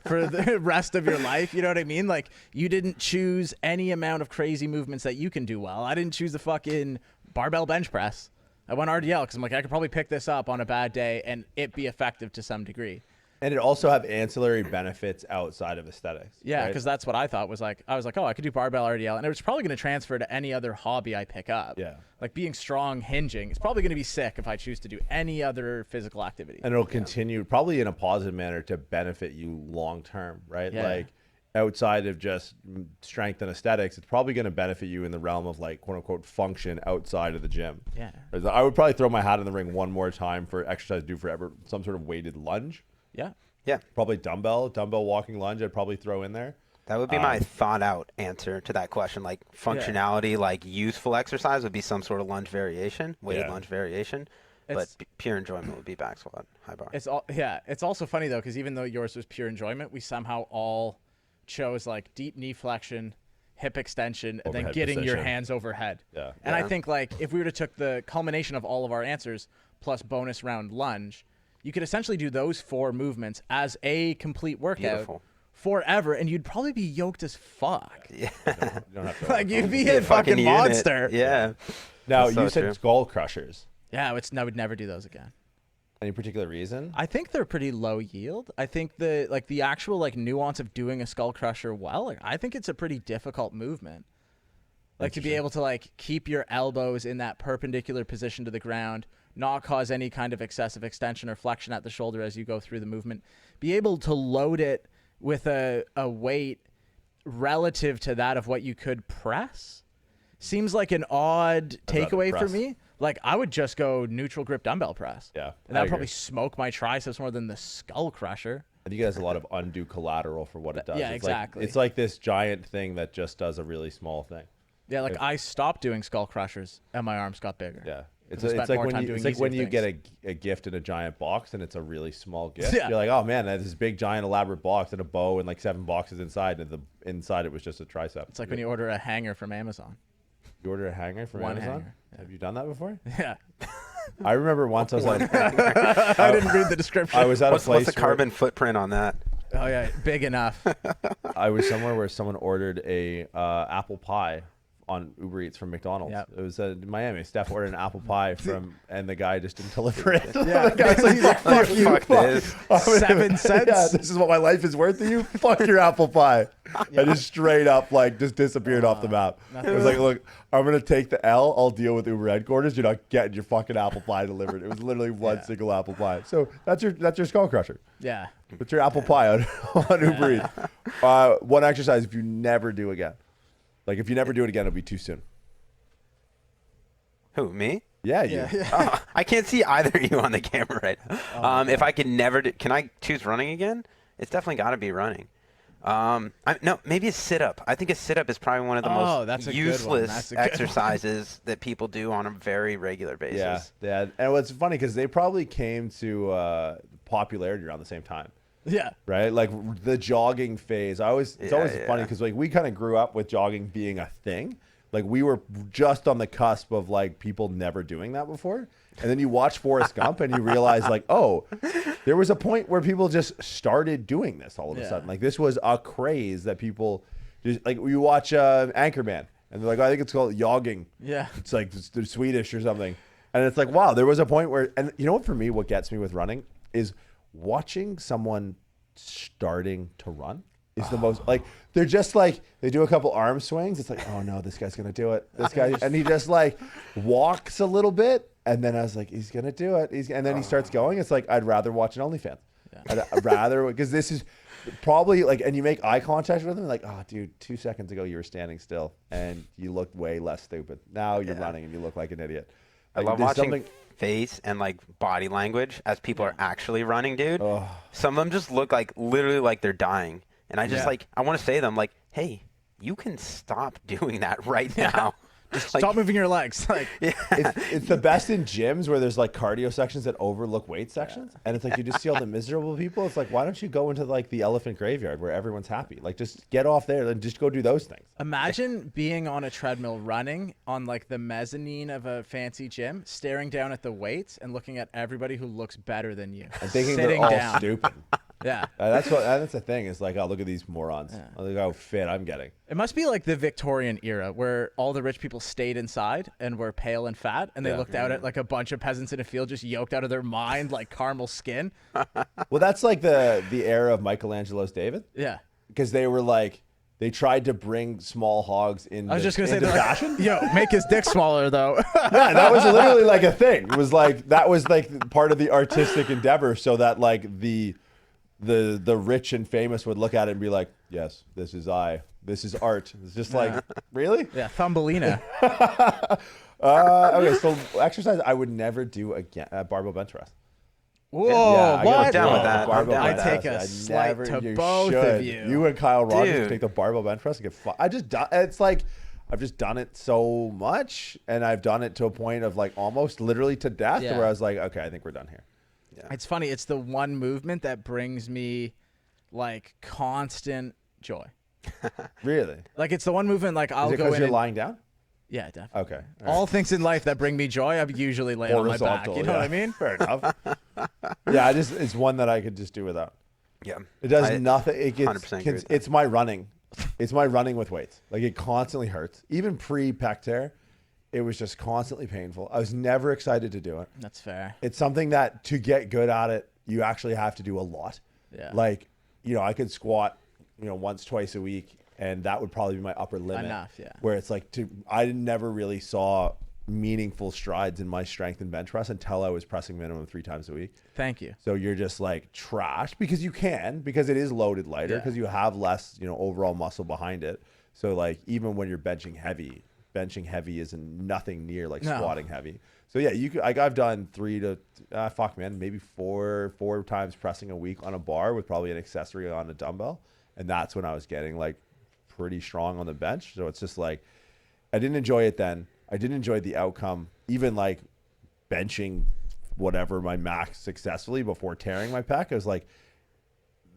for the rest of your life. You know what I mean? Like you didn't choose any amount of crazy movements that you can do well. I didn't choose the fucking barbell bench press. I went RDL because I'm like, I could probably pick this up on a bad day and it be effective to some degree. And it also have ancillary benefits outside of aesthetics. Yeah, because that's what I thought was like, I was like, oh, I could do barbell RDL. And it was probably going to transfer to any other hobby I pick up. Yeah. Like being strong, hinging. It's probably going to be sick if I choose to do any other physical activity. And it'll continue probably in a positive manner to benefit you long term, right? Yeah. Like outside of just strength and aesthetics, it's probably going to benefit you in the realm of like quote unquote function outside of the gym. Yeah. I would probably throw my hat in the ring one more time for exercise do forever, some sort of weighted lunge. Yeah. Yeah. Probably dumbbell walking lunge I'd probably throw in there. That would be my thought out answer to that question. Like functionality, like useful exercise would be some sort of lunge variation, weighted lunge variation. But pure enjoyment would be back squat, high bar. It's also funny though, because even though yours was pure enjoyment, we somehow all chose like deep knee flexion, hip extension, and then getting your hands overhead. Yeah. And I think like if we would have took the culmination of all of our answers plus bonus round lunge, you could essentially do those 4 movements as a complete workout forever, and you'd probably be yoked as fuck. Yeah. You don't have to like you'd be a fucking monster. Yeah. Now you said skull crushers. Yeah, I would never do those again. Any particular reason? I think they're pretty low yield. I think the actual like nuance of doing a skull crusher well, like, I think it's a pretty difficult movement. Like to be able to like keep your elbows in that perpendicular position to the ground, not cause any kind of excessive extension or flexion at the shoulder as you go through the movement. Be able to load it with a weight relative to that of what you could press. Seems like an odd takeaway for me. Like I would just go neutral grip dumbbell press. Yeah. And that would probably smoke my triceps more than the skull crusher. I think it has a lot of undue collateral for what it does. Yeah, exactly. It's like this giant thing that just does a really small thing. Yeah, like I stopped doing skull crushers and my arms got bigger. Yeah. It's like when you get a gift in a giant box and it's a really small gift. Yeah. You're like, oh man, that's this big, giant, elaborate box and a bow and like 7 boxes inside, and inside it was just a tricep. It's like when you order a hanger from Amazon. You order a hanger from Amazon? Hanger. Have you done that before? Yeah. I remember once I was like, I didn't read the description. I was at a place. What's the carbon footprint on that? Oh yeah, big enough. I was somewhere where someone ordered a apple pie on Uber Eats from McDonald's. Yep. It was in Miami. Steph ordered an apple pie and the guy just didn't deliver it. Yeah, the guy's like, fuck you. Fuck this. 7 cents? Yeah, this is what my life is worth to you? Fuck your apple pie. Yeah. I just straight up like just disappeared off the map. It was like, look, I'm going to take the L. I'll deal with Uber headquarters. You're not getting your fucking apple pie delivered. It was literally one single apple pie. So that's your skull crusher. Yeah. That's your apple pie on Uber Eats. One exercise if you never do again. Like, if you never do it again, it'll be too soon. Who, me? Yeah, you. I can't see either of you on the camera right now. If I can never do... Can I choose running again? It's definitely got to be running. No, maybe a sit-up. I think a sit-up is probably one of the most useless exercises that people do on a very regular basis. Yeah. And what's funny, because they probably came to popularity around the same time. Yeah. Right? Like the jogging phase. It's always funny because like we kind of grew up with jogging being a thing. Like we were just on the cusp of like people never doing that before. And then you watch Forrest Gump and you realize like, oh, there was a point where people just started doing this all of a sudden. Like this was a craze that people just like, you watch Anchorman and they're like, oh, I think it's called jogging. Yeah. It's like they're Swedish or something. And it's like, wow, there was a point where, and you know what, for me, what gets me with running is watching someone starting to run is the most, like, they're just like, they do a couple arm swings. It's like, oh no, this guy's going to do it. This guy, and he just like walks a little bit. And then I was like, he's going to do it. And then he starts going. It's like, I'd rather watch an OnlyFans. Yeah. I'd rather, because this is probably like, and you make eye contact with them, like, oh, dude, 2 seconds ago you were standing still and you looked way less stupid. Now you're running and you look like an idiot. Like, I love watching face and like body language as people are actually running, dude. Some of them just look like literally like they're dying, and I just like I want to say to them like, hey, you can stop doing that right now. Just stop moving your legs. Like, it's the best in gyms where there's like cardio sections that overlook weight sections, and it's like you just see all the miserable people. It's like, why don't you go into like the elephant graveyard where everyone's happy? Like, just get off there and just go do those things. Imagine being on a treadmill running on like the mezzanine of a fancy gym, staring down at the weights and looking at everybody who looks better than you. And thinking sitting they're all down. stupid. Yeah. That's the thing. Is like, oh, look at these morons. Oh, look how fit I'm getting. It must be like the Victorian era where all the rich people stayed inside and were pale and fat, and they looked out at like a bunch of peasants in a field just yoked out of their mind, like caramel skin. Well, that's like the era of Michelangelo's David. Yeah. Because they were like, they tried to bring small hogs into I was just going to say, into like, fashion. yo, make his dick smaller, though. Yeah, that was literally like a thing. It was like, that was like part of the artistic endeavor, so that like the rich and famous would look at it and be like, yes, this is art. It's just like, really? Yeah, Thumbelina. Okay, so exercise I would never do again. Barbell bench press. Whoa, I what? gotta down with do that. barbell I'm I down bench take press. a slight to you both should. of you. You and Kyle Rogers Dude. take the barbell bench press and get I just done. It's like I've just done it so much, and I've done it to a point of like almost literally to death, Yeah. where I was like, okay, I think we're done here. It's funny. It's the one movement that brings me like constant joy. Really? Like it's the one movement like I'll Is it go because in you're and, lying down? yeah, definitely. Okay. All things in life that bring me joy, I'm usually laying on my back. You know what I mean? Fair enough. Yeah, it's one that I could just do without. Yeah. It does nothing. It 100% agree with that. it's my running. It's my running with weights. Like it constantly hurts. Even pre-pec tear, it was just constantly painful. I was never excited to do it. That's fair. It's something that to get good at it, you actually have to do a lot. Yeah. Like, I could squat, once, twice a week, and that would probably be my upper limit. Enough, yeah. Where it's like I never really saw meaningful strides in my strength and bench press until I was pressing minimum 3 times a week. Thank you. So you're just like trashed because because it is loaded lighter, because you have less, overall muscle behind it. So like even when you're benching heavy is nothing near like squatting heavy. So yeah, you could, like I've done 3 to maybe four times pressing a week on a bar with probably an accessory on a dumbbell, and that's when I was getting like pretty strong on the bench. So it's just like I didn't enjoy it then. I didn't enjoy the outcome, even like benching whatever my max successfully before tearing my pec. I was like,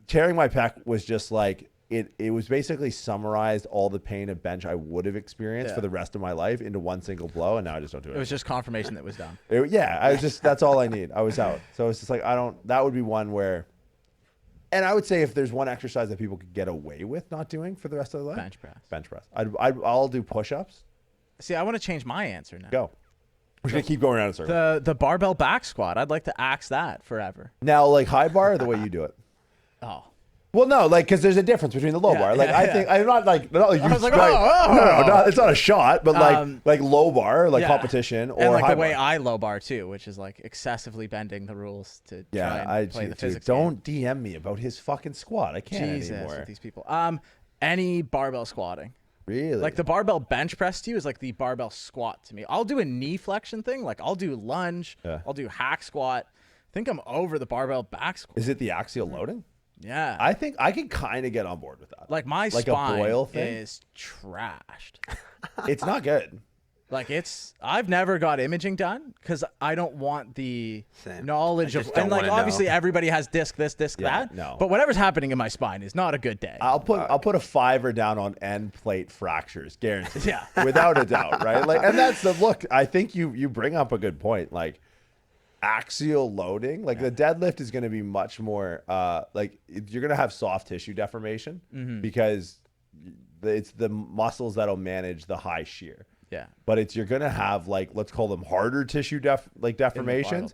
tearing my pec was just like, it was basically summarized all the pain of bench I would have experienced for the rest of my life into one single blow, and now I just don't do it. It was just confirmation that it was done. I was just, that's all I need. I was out. So it's just like, that would be one where, and I would say if there's one exercise that people could get away with not doing for the rest of their life, bench press. I'll do push-ups. See, I want to change my answer now. Go. We're going to keep going around in circles. The barbell back squat. I'd like to axe that forever. Now, like high bar or the way you do it? Oh. Well, no, like, because there's a difference between the low bar. Like, I think, I'm not like you I was like, no, it's not a shot, but like low bar, like competition, or and like high the way bar. I low bar too, which is like excessively bending the rules to try and play the physics. Don't DM me about his fucking squat. I can't anymore. With these people. Any barbell squatting. Really? Like the barbell bench press to you is like the barbell squat to me. I'll do a knee flexion thing. Like I'll do lunge. Yeah. I'll do hack squat. I think I'm over the barbell back squat. Is it the axial loading? Yeah. I think I can kind of get on board with that. Like my like spine a boil thing? is trashed. It's not good. Like I've never got imaging done because I don't want the knowledge of, and like obviously everybody has disc this, disc that. No. But whatever's happening in my spine is not a good day. I'll put a 5 down on end plate fractures, guaranteed. Yeah. Without a doubt, right? Like, and that's the look. I think you bring up a good point. Like axial loading, like the deadlift is going to be much more like you're going to have soft tissue deformation because it's the muscles that'll manage the high shear. Yeah. But you're going to have like, let's call them harder tissue deformations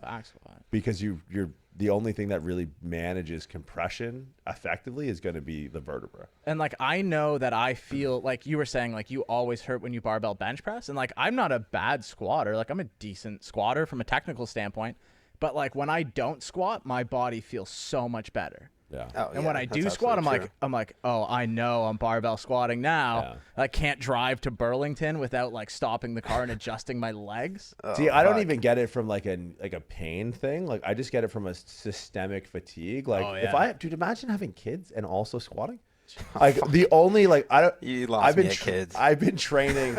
because you're the only thing that really manages compression effectively is going to be the vertebra. And like I know that I feel like you were saying, like you always hurt when you barbell bench press, and like I'm not a bad squatter, like I'm a decent squatter from a technical standpoint, but like when I don't squat, my body feels so much better. Yeah. And when I do squat, I'm like, oh, I know I'm barbell squatting now. Yeah. I can't drive to Burlington without like stopping the car and adjusting my legs. See, I don't even get it from like a pain thing. Like I just get it from a systemic fatigue. Like dude, imagine having kids and also squatting. Like the only You lost me at kids. I've been training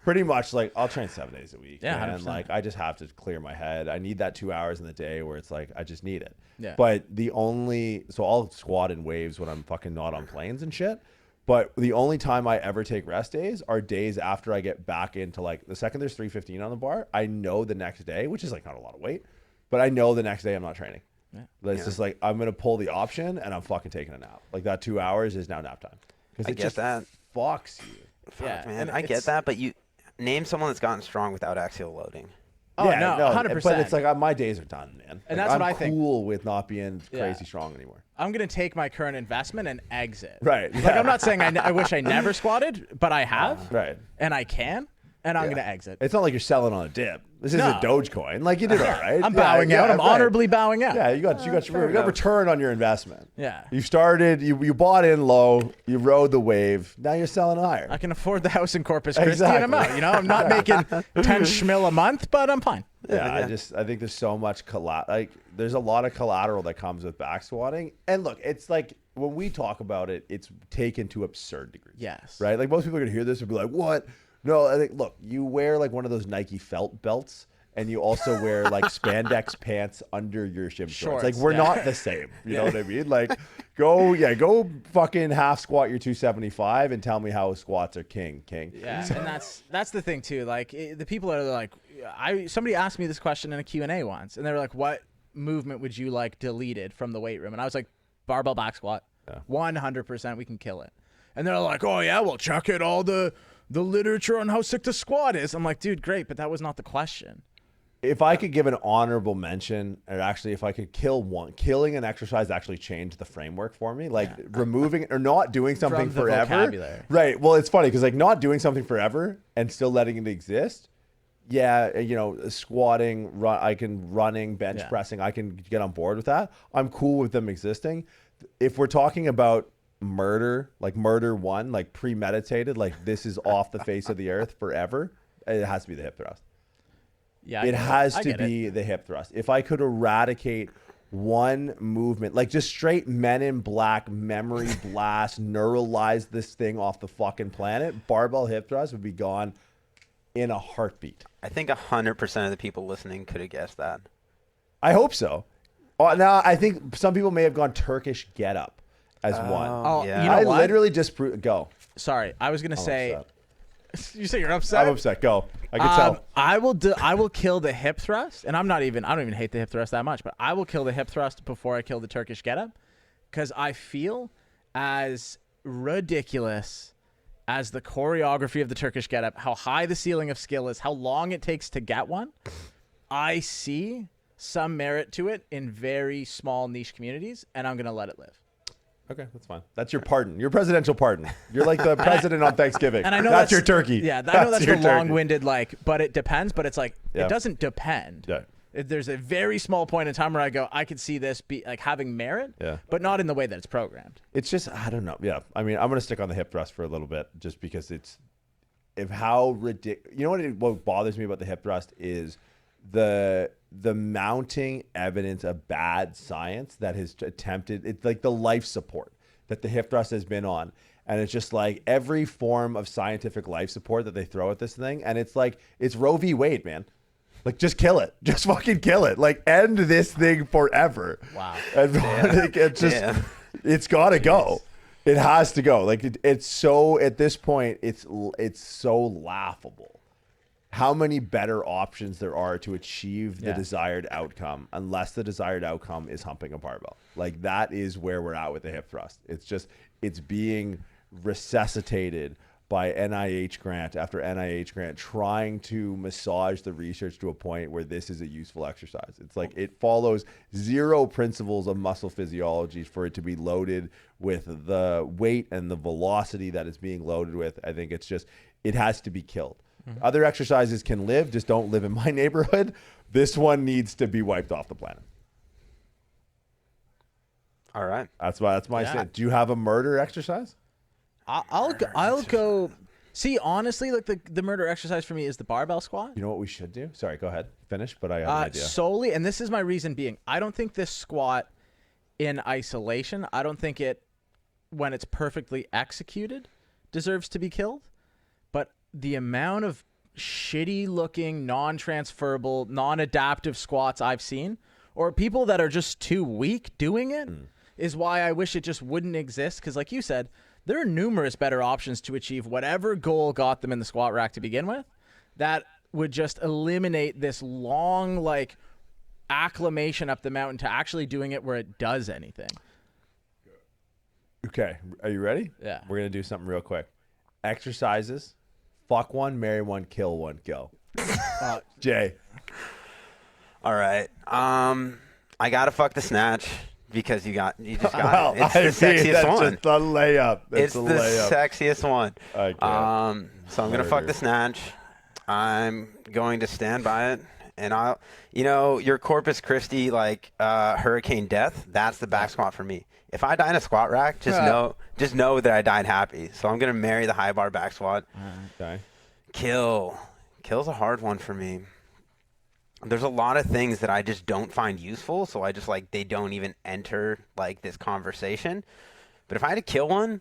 pretty much like I'll train 7 days a week. Yeah, and like I just have to clear my head. I need that 2 hours in the day where it's like I just need it. Yeah. But so I'll squat in waves when I'm fucking not on planes and shit. But the only time I ever take rest days are days after I get back into like the second there's 315 on the bar, I know the next day, which is like not a lot of weight, but I know the next day I'm not training. It's just like I'm gonna pull the option and I'm fucking taking a nap. Like that 2 hours is now nap time. I get that. Fucks you. Fuck, man, I get that. But you name someone that's gotten strong without axial loading. Oh, no, 100%. But it's like my days are done, man. And like, that's what I I'm think. cool with not being crazy strong anymore. I'm going to take my current investment and exit. Right. Like, I'm not saying I wish I never squatted, but I have. Right. And I can. And I'm going to exit. It's not like you're selling on a dip. This isn't Dogecoin. Like you did all right. I'm bowing out. I'm honorably bowing out. Yeah, you got return on your investment. Yeah. You started. You bought in low. You rode the wave. Now you're selling higher. I can afford the house in Corpus Christi, and I'm out. You know, I'm not making 10 schmil a month, but I'm fine. Yeah, I think there's so much there's a lot of collateral that comes with back squatting. And look, it's like when we talk about it, it's taken to absurd degrees. Yes. Right? Like most people are gonna hear this and be like, what? No, I think look, you wear like one of those Nike felt belts and you also wear like spandex pants under your shim shorts. Like we're not the same. You know what I mean? Like go fucking half squat your 275 and tell me how squats are king. Yeah, and that's the thing too. Like the people are like, somebody asked me this question in a Q&A once, and they were like, "What movement would you like deleted from the weight room?" And I was like, "Barbell back squat, 100%. We can kill it." And they're like, "Oh yeah, well check it all the literature on how sick the squat is." I'm like, dude, great, but that was not the question. If I could give an honorable mention, or actually if I could killing an exercise actually changed the framework for me. Like removing or not doing something From the forever. vocabulary. Right. Well, it's funny because like not doing something forever and still letting it exist. Yeah, you know, squatting, running, bench pressing, I can get on board with that. I'm cool with them existing. If we're talking about murder, like murder one, like premeditated, like this is off the face of the earth forever, it has to be the hip thrust. Yeah, it has to be the hip thrust. If I could eradicate one movement, like just straight Men in Black memory blast, neuralize this thing off the fucking planet, barbell hip thrust would be gone in a heartbeat. I think 100% of the people listening could have guessed that. I hope so. Now I think some people may have gone Turkish get up as one. Oh, yeah. you know I what? literally just go. Sorry, I was gonna say. Upset. You say you're upset? I'm upset. Go. I can tell. I will kill the hip thrust, and I don't even hate the hip thrust that much, but I will kill the hip thrust before I kill the Turkish get up, because I feel as ridiculous as the choreography of the Turkish get up, how high the ceiling of skill is, how long it takes to get one. I see some merit to it in very small niche communities, and I'm gonna let it live. Okay, that's fine. That's your pardon. Your presidential pardon. You're like the president on Thanksgiving. And I know that's your turkey. Yeah, I know that's your the turkey. long-winded, like, but it depends. But it's like Yeah. it doesn't depend. Yeah. There's a very small point in time where I go, I could see this be like having merit, but not in the way that it's programmed. It's just, I don't know. Yeah. I mean, I'm going to stick on the hip thrust for a little bit just because how ridiculous. You know what bothers me about the hip thrust is the mounting evidence of bad science that has attempted, it's like the life support that the hip thrust has been on. And it's just like every form of scientific life support that they throw at this thing. And it's like, it's Roe v. Wade, man. Like, just kill it. Just fucking kill it. Like, end this thing forever. Wow. And it's just, it's got to go. It has to go. Like, it's so, at this point, it's so laughable how many better options there are to achieve the desired outcome, unless the desired outcome is humping a barbell. Like, that is where we're at with the hip thrust. It's just, it's being resuscitated by NIH grant after NIH grant, trying to massage the research to a point where this is a useful exercise. It's like it follows zero principles of muscle physiology for it to be loaded with the weight and the velocity that it's being loaded with. I think it's just, it has to be killed. Other exercises can live, just don't live in my neighborhood. This one needs to be wiped off the planet. All right. That's my stand. Do you have a murder exercise? I'll go. See, honestly, like the murder exercise for me is the barbell squat. You know what we should do? Sorry, go ahead. Finish, but I have an idea. Solely, and this is my reason being, I don't think this squat in isolation, I don't think it, when it's perfectly executed, deserves to be killed. But the amount of shitty looking, non-transferable, non-adaptive squats I've seen, or people that are just too weak doing it, is why I wish it just wouldn't exist. Because like you said, there are numerous better options to achieve whatever goal got them in the squat rack to begin with that would just eliminate this long, like, acclimation up the mountain to actually doing it where it does anything. Okay. Are you ready? Yeah. We're going to do something real quick. Exercises. Fuck one, marry one, kill one, go. Jay. All right. I got to fuck the snatch. Because you just got it. It's the sexiest one. Just a layup. It's the sexiest one. Okay. So I'm gonna fuck the snatch. I'm going to stand by it, and your Corpus Christi hurricane death. That's the back squat for me. If I die in a squat rack, just know that I died happy. So I'm gonna marry the high bar back squat. Okay. Kill's a hard one for me. There's a lot of things that I just don't find useful, so I just they don't even enter this conversation. But if I had to kill one,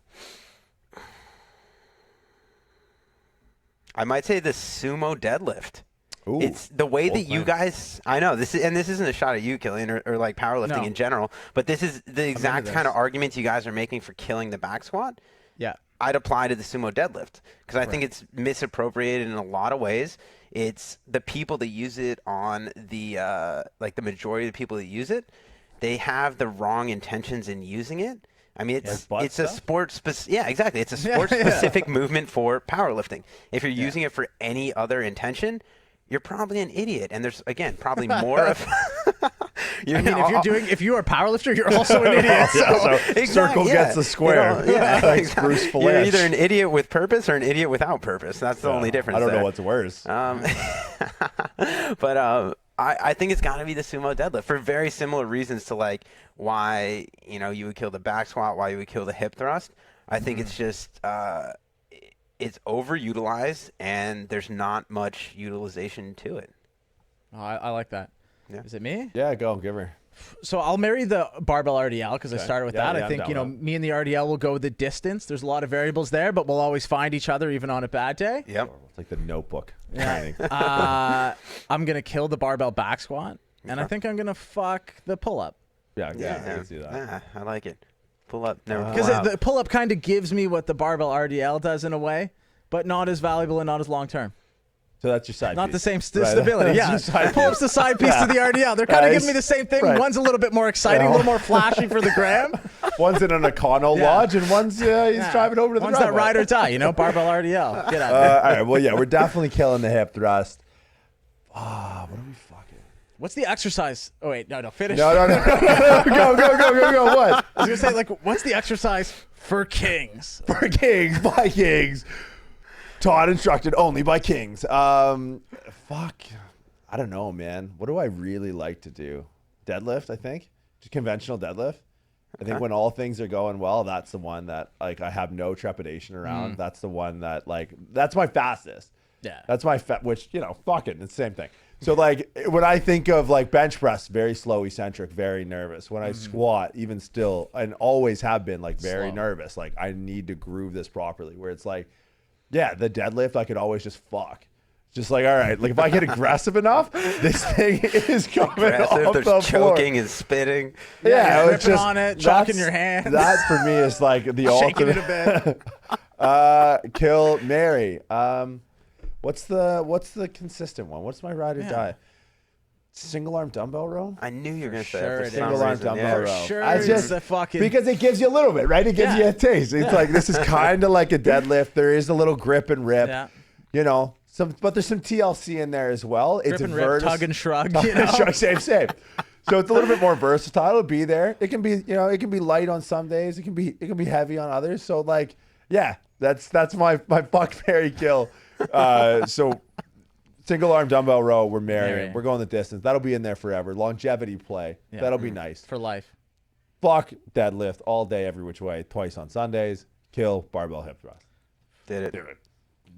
I might say the sumo deadlift. Ooh, it's the way that you guys, I know this isn't a shot at you, Killian, or powerlifting in general, but this is the exact kind of arguments you guys are making for killing the back squat. Yeah. I'd apply to the sumo deadlift because I think it's misappropriated in a lot of ways. It's the people that use it on the the majority of the people that use it, they have the wrong intentions in using it. I mean, it's a sport exactly. It's a sport specific movement for powerlifting. If you're using it for any other intention, you're probably an idiot. And there's probably more of. If you are a powerlifter, you're also an idiot. Circle gets the square. Thanks, Bruce Flash. You're either an idiot with purpose or an idiot without purpose. That's the only difference. I don't know what's worse. But I think it's got to be the sumo deadlift for very similar reasons to why you would kill the back squat, why you would kill the hip thrust. I think it's just it's overutilized and there's not much utilization to it. Oh, I like that. Yeah. Is it me? Yeah, go give her. So I'll marry the barbell RDL because I started with that. I think me and the RDL will go the distance. There's a lot of variables there, but we'll always find each other even on a bad day. Yep. It's like the Notebook. Yeah. I'm gonna kill the barbell back squat, and I think I'm gonna fuck the pull up. Yeah, I can see that. Yeah, I like it. Pull up, never because the pull up kind of gives me what the barbell RDL does in a way, but not as valuable and not as long term. So that's your side Not piece. the same stability. Yeah. Pull-up's the side piece to the RDL. They're kind of giving me the same thing. Right. One's a little bit more exciting, a little more flashy for the gram. One's in an Econo lodge, and one's he's driving over to the One's that ride or die, barbell RDL. Get out of all right, well, yeah, we're definitely killing the hip thrust. What are we fucking? What's the exercise? Oh, wait, no, finish. No. Go. What? I was going to say, what's the exercise for kings? For kings, by kings. Taught, instructed only by kings. Fuck. I don't know, man. What do I really like to do? Deadlift, I think. Just conventional deadlift. I think when all things are going well, that's the one that I have no trepidation around. That's the one that that's my fastest. Yeah. That's my which, fuck it. It's the same thing. So when I think of bench press, very slow, eccentric, very nervous. When I squat, even still, and always have been very nervous. I need to groove this properly where it's yeah, the deadlift, I could always just fuck. Just all right, if I get aggressive enough, this thing is coming off the floor. Choking and spitting. Yeah, it's just on it, chalking your hands. That for me is the shaking ultimate. Shaking it a bit. Kill, marry. What's the consistent one? What's my ride or die? Single arm dumbbell row? I knew you were going to say it. Single arm dumbbell row. Sure, because it gives you a little bit, right? It gives you a taste. It's this is kind of like a deadlift. There is a little grip and rip. Yeah. But there's some TLC in there as well. Grip and rip, tug and shrug. Same. So it's a little bit more versatile. It'll be there. It can be, it can be light on some days. It can be heavy on others. So that's my fuck, marry, kill. So single arm dumbbell row, we're marrying. We're going the distance. That'll be in there forever. Longevity play. Yeah. That'll be nice. For life. fuck deadlift all day, every which way, twice on Sundays. Kill barbell hip thrust. Did it. Do it.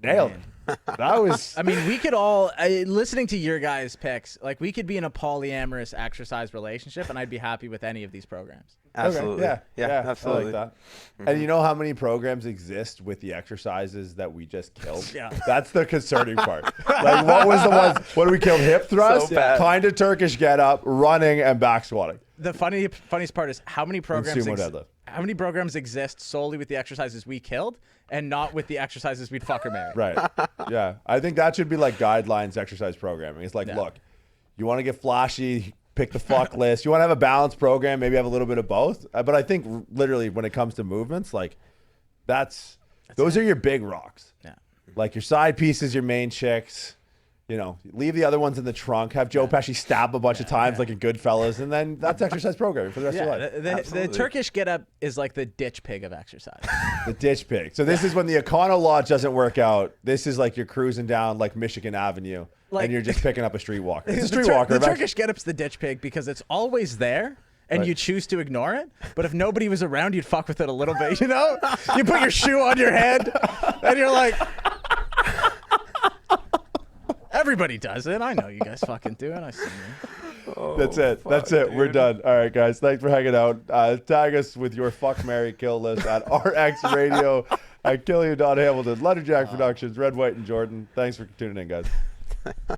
Nailed it. That was. I mean, we could all listening to your guys' picks. Like, we could be in a polyamorous exercise relationship, and I'd be happy with any of these programs. Absolutely. Okay. Yeah, absolutely. I like that. And you know how many programs exist with the exercises that we just killed? Yeah. That's the concerning part. Like, what was the ones? What did we kill? Hip thrust, So bad. kind of Turkish get up, running, and back squatting. The funniest part is how many programs sumo deadlift. how many programs exist solely with the exercises we killed and not with the exercises we'd fuck or marry. Right. Yeah. I think that should be like guidelines exercise programming. It's like, look, you want to get flashy, pick the fuck list. You want to have a balanced program, maybe have a little bit of both. But I think literally when it comes to movements, like those are your big rocks. Yeah. Like your side pieces, your main chicks. You know, leave the other ones in the trunk. Have Joe Pesci stab a bunch of times like a Goodfellas, and then that's exercise programming for the rest of your life. The Turkish get-up is like the ditch pig of exercise. The ditch pig. So this is when the Econo Lodge doesn't work out. This is like you're cruising down like Michigan Avenue, and you're just picking up a streetwalker. It's a streetwalker. The Turkish get-up's the ditch pig because it's always there. And you choose to ignore it, but if nobody was around, you'd fuck with it a little bit, you know? You put your shoe on your head, and you're like... Everybody does it. I know you guys fucking do it. I see you. That's it. That's it. We're done. All right, guys. Thanks for hanging out. Tag us with your fuck, marry, kill list at RX Radio, at Killian Hamilton, Leatherjack Productions, Red, White, and Jordan. Thanks for tuning in, guys.